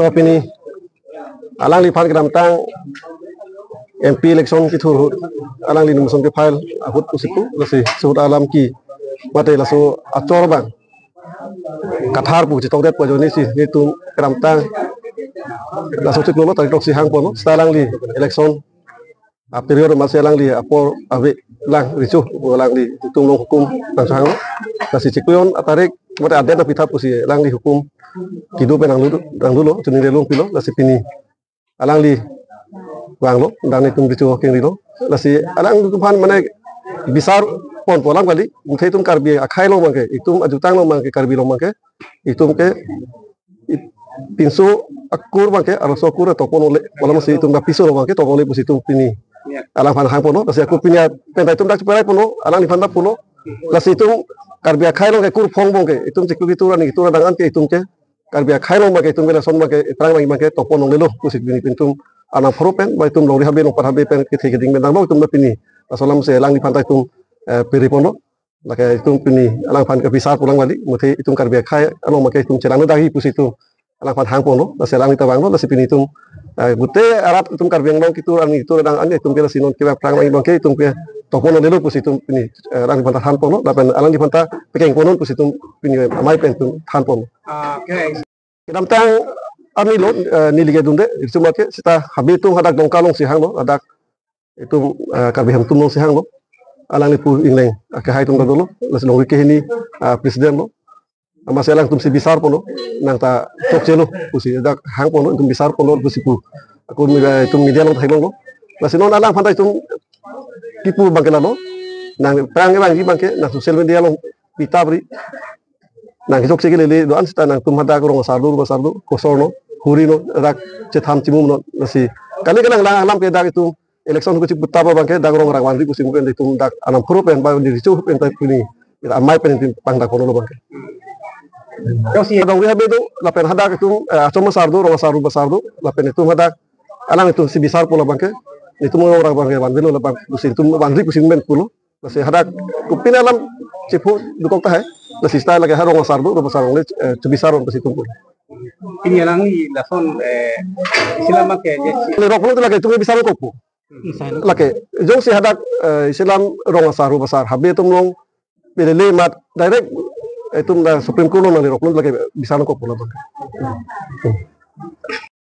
तो अपनी alang li pan kedam tang MP election ki thur alang li nuson ke file ahut usiku lasi sud alam ki mate laso achor bang kathar pu chitok det pajoni si ni tum kedam tang laso chik lo tarik si hang pono stalang li election a period masih alang li apor ave lang ricu alang li tung long hukum tang hang lasi chikuyon atarik mate adet na pitha pusi alang li hukum kidu penang dulu juni relung pilo lasi pini alang li wang lo dang ni tum ricu king lo lasi alang tuhan mana besar pon polang kali mungkin tum karbi akai lo mangke itum ajutang lo mangke karbi lo mangke itum ke pinsu akur mangke arso akur atau pon oleh pola masih itum piso lo mangke tokong le pusi tum pini alang fan hang pono lasi aku punya pentai tum dak perai pono alang li fan dak pono lasi itum karbi akai lo ke kur phong bongke itum cikku gitu rani gitu radangan ke itum ke karbi akai lo mangke itum bela son mangke terang lagi mangke topon lo pusi pini pintum anak propen ba itum lori habe no par habe pen ke thegeding bendang lo itum pini asolam se lang di pantai itum piri pono laka itum pini alang fan ke pisar pulang balik muthi itum karbi akai alo mangke itum celang dagi pusi itu alang fan hang pono lasi lang tabang lo lasi pini itum gute arab itum karbi yang lo kitu ani itu radang ani itum ke sinon ke perang lagi mangke itum ke topon lo pusi itum pini lang di pantai han pono dapen alang di pantai pekeng pono pusi itum pini amai pen itum han pono okay kedam tang ami lo ni liga dunde itu make sita habi tu hadak dongkalong si hang lo hadak itu karbi ham tumong si hang lo alang ni pu ingleng ke hai tum dolo las long ke ni presiden lo masih alang tum si besar pono nang ta tok jelo pusi hadak hang pono tum besar pono pusi pu aku tum media lo thailong lo las non alang pantai tum kipu bangkela lo nang perang bang di bangke nang sosial media lo pitabri nang kisok sikile le doan sita nang tum hadak rong sardu kosorno hurino rak cetham cimum no nasi kali kalang lang alam ke dak itu election ku cip betapa bangke dak rong rak wandi ku sing pen itu dak anam kuro pen ba di ricu pen tai puni amai pen pang dak kono lo bangke yo si dong rihabe do la pen hadak itu acoma sardu rong sardu la pen itu hadak alang itu si besar pola bangke itu mo rak bangke wandi lo la bang ku sing tum wandi ku sing men pulo nasi hadak ku pin alam cipu dukok tahe nasi style lagi harong sardu rong sardu le cebisar on situ pulo ini lang ni lason Islam ke ni roklo tu lagi tu bisa kopo lagi jong si hadak Islam rong saru besar habe tu mong pilih mat direct itu supreme court nang roklo lagi bisa kopo lah.